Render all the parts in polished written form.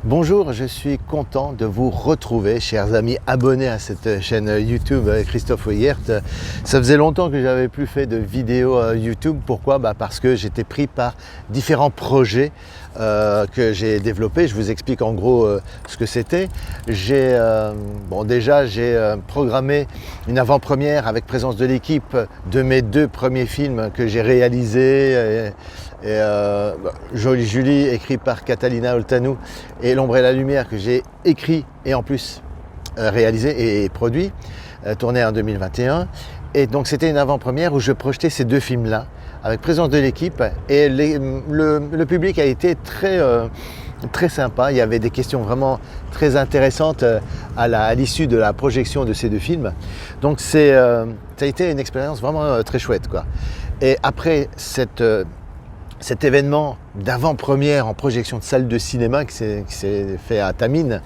Bonjour, je suis content de vous retrouver, chers amis abonnés à cette chaîne YouTube Christophe Oyert. Ça faisait longtemps que j'avais plus fait de vidéos YouTube. Pourquoi? Parce que j'étais pris par différents projets que j'ai développés. Je vous explique en gros ce que c'était. J'ai programmé une avant-première avec présence de l'équipe de mes deux premiers films que j'ai réalisés. Jolie Julie, écrit par Catalina Oltanu, et L'ombre et la lumière, que j'ai écrit et en plus réalisé et produit, tourné en 2021. Et donc c'était une avant-première où je projetais ces deux films-là avec présence de l'équipe, et le public a été très sympa. Il y avait des questions vraiment très intéressantes à l'issue de la projection de ces deux films. Donc ça a été une expérience vraiment très chouette, quoi. Et après cet événement d'avant-première en projection de salle de cinéma qui s'est fait à Tamines,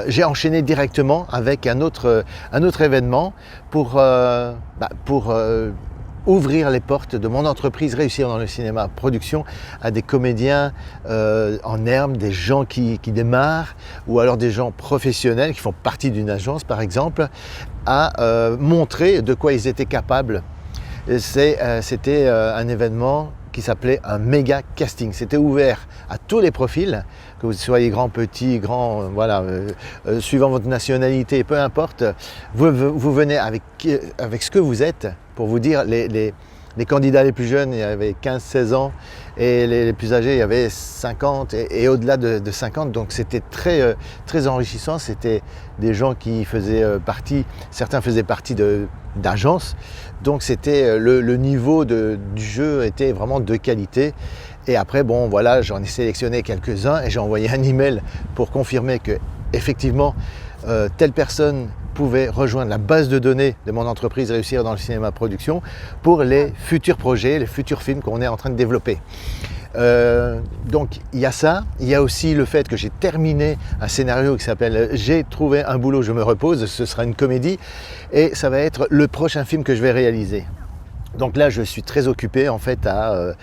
j'ai enchaîné directement avec un autre événement pour ouvrir les portes de mon entreprise Réussir dans le cinéma production à des comédiens en herbe, des gens qui démarrent, ou alors des gens professionnels qui font partie d'une agence par exemple, à montrer de quoi ils étaient capables. C'était un événement qui s'appelait un méga casting. C'était ouvert à tous les profils, que vous soyez grand, petit, grand, suivant votre nationalité, peu importe. Vous venez avec ce que vous êtes. Pour vous dire, les candidats les plus jeunes, il y avait 15-16 ans, et les plus âgés, il y avait 50 et au-delà de 50. Donc c'était très enrichissant. C'était des gens qui faisaient partie, certains faisaient partie d'agences. Donc c'était le niveau du jeu était vraiment de qualité. Et après, j'en ai sélectionné quelques-uns et j'ai envoyé un email pour confirmer que effectivement telle personne pouvait rejoindre la base de données de mon entreprise Réussir dans le cinéma production pour les futurs projets, les futurs films qu'on est en train de développer. Donc il y a ça, il y a aussi le fait que j'ai terminé un scénario qui s'appelle J'ai trouvé un boulot, je me repose. Ce sera une comédie et ça va être le prochain film que je vais réaliser. Donc là, je suis très occupé en fait à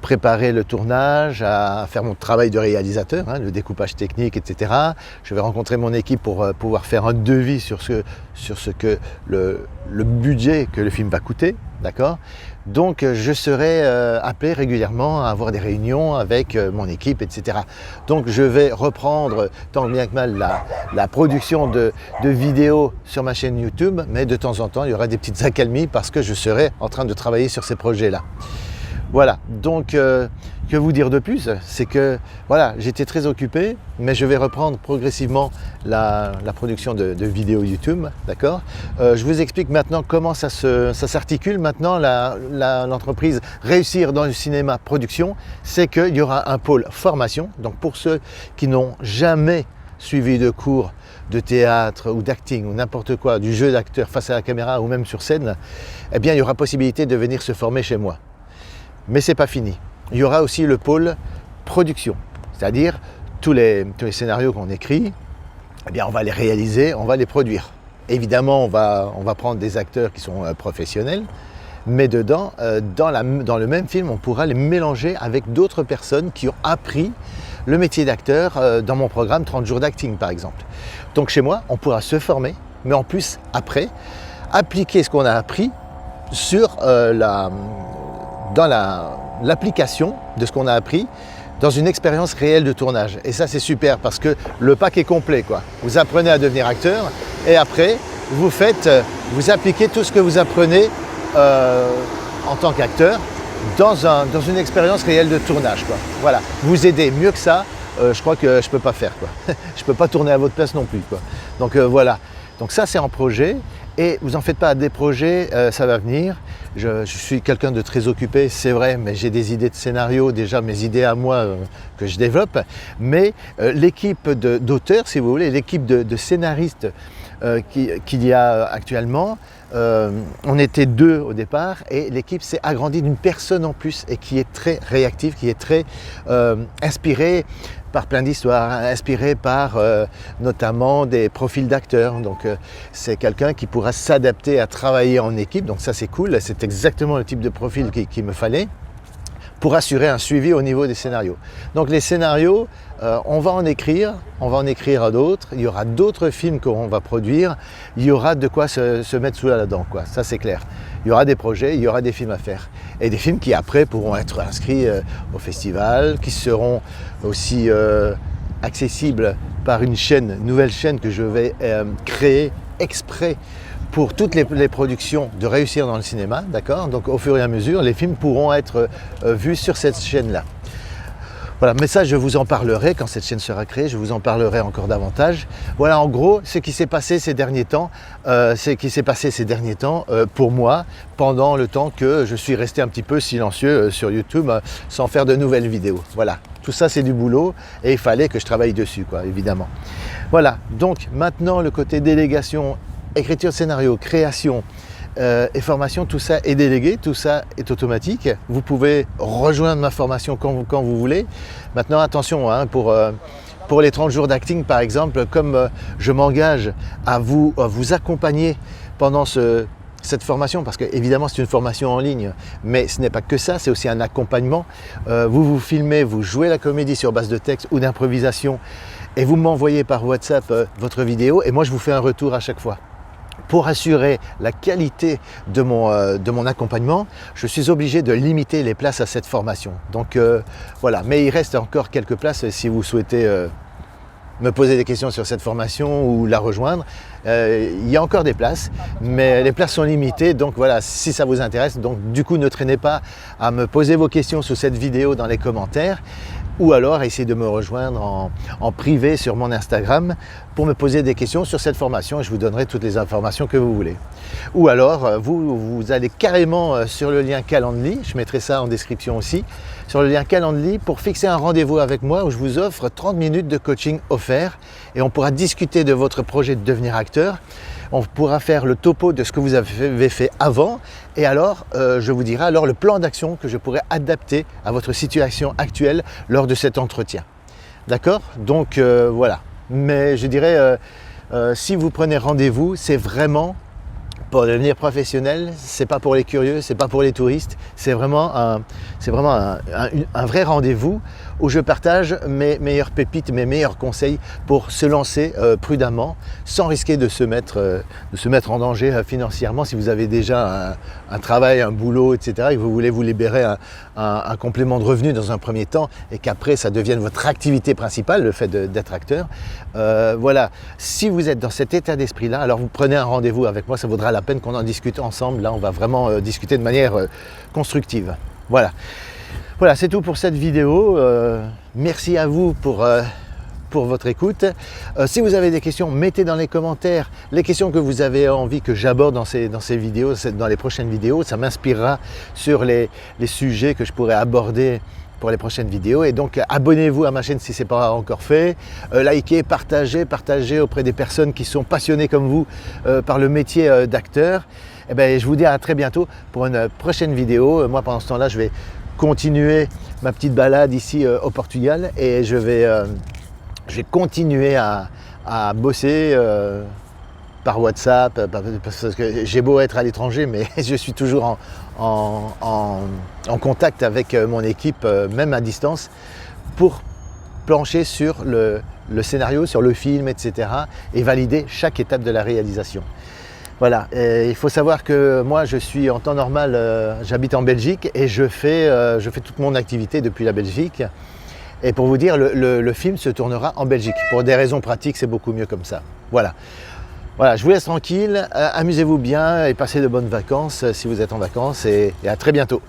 préparer le tournage, à faire mon travail de réalisateur, le découpage technique, etc. Je vais rencontrer mon équipe pour pouvoir faire un devis sur ce que le budget que le film va coûter, d'accord? Donc je serai appelé régulièrement à avoir des réunions avec mon équipe, etc. Donc je vais reprendre tant bien que mal la production de vidéos sur ma chaîne YouTube, mais de temps en temps il y aura des petites accalmies parce que je serai en train de travailler sur ces projets-là. Voilà, donc que vous dire de plus? C'est que voilà, j'étais très occupé, mais je vais reprendre progressivement la production de vidéos YouTube, d'accord? Je vous explique maintenant comment ça s'articule maintenant, l'entreprise Réussir dans le cinéma production. C'est qu'il y aura un pôle formation, donc pour ceux qui n'ont jamais suivi de cours de théâtre ou d'acting ou n'importe quoi, du jeu d'acteur face à la caméra ou même sur scène, eh bien il y aura possibilité de venir se former chez moi. Mais c'est pas fini. Il y aura aussi le pôle production, c'est-à-dire tous les scénarios qu'on écrit, eh bien on va les réaliser, on va les produire. Évidemment, on va prendre des acteurs qui sont professionnels, mais dedans, dans le même film, on pourra les mélanger avec d'autres personnes qui ont appris le métier d'acteur dans mon programme 30 jours d'acting par exemple. Donc chez moi, on pourra se former, mais en plus, après, appliquer ce qu'on a appris sur l'application de ce qu'on a appris dans une expérience réelle de tournage. Et ça, c'est super parce que le pack est complet, quoi. Vous apprenez à devenir acteur et après, vous appliquez tout ce que vous apprenez en tant qu'acteur dans une expérience réelle de tournage, quoi. Voilà. Vous aidez mieux que ça, je crois que je ne peux pas faire, quoi. Je ne peux pas tourner à votre place non plus, quoi. Donc voilà. Donc ça, c'est en projet. Et vous en faites pas, des projets, ça va venir. Je suis quelqu'un de très occupé, c'est vrai, mais j'ai des idées de scénario, déjà mes idées à moi que je développe. Mais l'équipe d'auteurs, si vous voulez, l'équipe de scénaristes qu'il y a actuellement, on était 2 au départ et l'équipe s'est agrandie d'une personne en plus et qui est très réactive, qui est très inspirée par plein d'histoires, inspirée par notamment des profils d'acteurs. Donc c'est quelqu'un qui pourra s'adapter à travailler en équipe, donc ça c'est cool, c'est exactement le type de profil qu'il me fallait pour assurer un suivi au niveau des scénarios. Donc les scénarios, on va en écrire d'autres, il y aura d'autres films qu'on va produire, il y aura de quoi se mettre sous la dent, quoi. Ça c'est clair. Il y aura des projets, il y aura des films à faire. Et des films qui après pourront être inscrits au festival, qui seront aussi accessibles par une nouvelle chaîne que je vais créer exprès pour toutes les productions de réussir dans le cinéma, d'accord? Donc au fur et à mesure, les films pourront être vus sur cette chaîne-là. Voilà, mais ça je vous en parlerai quand cette chaîne sera créée, je vous en parlerai encore davantage. Voilà en gros ce qui s'est passé ces derniers temps, pour moi, pendant le temps que je suis resté un petit peu silencieux sur YouTube sans faire de nouvelles vidéos. Voilà, tout ça c'est du boulot et il fallait que je travaille dessus, quoi, évidemment. Voilà, donc maintenant le côté délégation, écriture de scénario, création, et formation, tout ça est délégué, tout ça est automatique. Vous pouvez rejoindre ma formation quand vous voulez. Maintenant, attention, hein, pour les 30 jours d'acting, par exemple, comme je m'engage à vous accompagner pendant cette formation, parce que évidemment c'est une formation en ligne, mais ce n'est pas que ça, c'est aussi un accompagnement. Vous filmez, vous jouez la comédie sur base de texte ou d'improvisation, et vous m'envoyez par WhatsApp votre vidéo, et moi je vous fais un retour à chaque fois. Pour assurer la qualité de mon accompagnement, je suis obligé de limiter les places à cette formation. Donc voilà, mais il reste encore quelques places si vous souhaitez me poser des questions sur cette formation ou la rejoindre. Il y a encore des places, mais les places sont limitées, donc voilà, si ça vous intéresse, donc du coup ne traînez pas à me poser vos questions sous cette vidéo dans les commentaires, ou alors essayez de me rejoindre en privé sur mon Instagram pour me poser des questions sur cette formation et je vous donnerai toutes les informations que vous voulez. Ou alors vous allez carrément sur le lien Calendly, je mettrai ça en description aussi, sur le lien Calendly pour fixer un rendez-vous avec moi où je vous offre 30 minutes de coaching offert et on pourra discuter de votre projet de devenir acteur. On pourra faire le topo de ce que vous avez fait avant et alors je vous dirai alors le plan d'action que je pourrais adapter à votre situation actuelle lors de cet entretien. D'accord? Donc voilà. Mais je dirais, si vous prenez rendez-vous, c'est vraiment pour devenir professionnel, c'est pas pour les curieux, c'est pas pour les touristes, c'est vraiment un vrai rendez-vous où je partage mes meilleures pépites, mes meilleurs conseils pour se lancer prudemment, sans risquer de se mettre en danger financièrement. Si vous avez déjà un travail, un boulot, etc., et que vous voulez vous libérer un complément de revenu dans un premier temps, et qu'après ça devienne votre activité principale, le fait d'être acteur, voilà. Si vous êtes dans cet état d'esprit-là, alors vous prenez un rendez-vous avec moi, ça vaudra la peine qu'on en discute ensemble. Là, on va vraiment discuter de manière constructive. Voilà. Voilà, c'est tout pour cette vidéo. Merci à vous pour votre écoute. Si vous avez des questions, mettez dans les commentaires les questions que vous avez envie que j'aborde dans ces vidéos, dans les prochaines vidéos. Ça m'inspirera sur les sujets que je pourrais aborder pour les prochaines vidéos. Et donc, abonnez-vous à ma chaîne si ce n'est pas encore fait. Likez, partagez auprès des personnes qui sont passionnées comme vous par le métier d'acteur. Et bien, je vous dis à très bientôt pour une prochaine vidéo. Moi, pendant ce temps-là, je vais continuer ma petite balade ici au Portugal et je vais continuer à bosser par WhatsApp parce que j'ai beau être à l'étranger, mais je suis toujours en contact avec mon équipe, même à distance, pour plancher sur le scénario, sur le film, etc. et valider chaque étape de la réalisation. Voilà, et il faut savoir que moi je suis en temps normal, j'habite en Belgique et je fais toute mon activité depuis la Belgique. Et pour vous dire, le film se tournera en Belgique. Pour des raisons pratiques, c'est beaucoup mieux comme ça. Voilà. Voilà, je vous laisse tranquille, amusez-vous bien et passez de bonnes vacances si vous êtes en vacances et à très bientôt.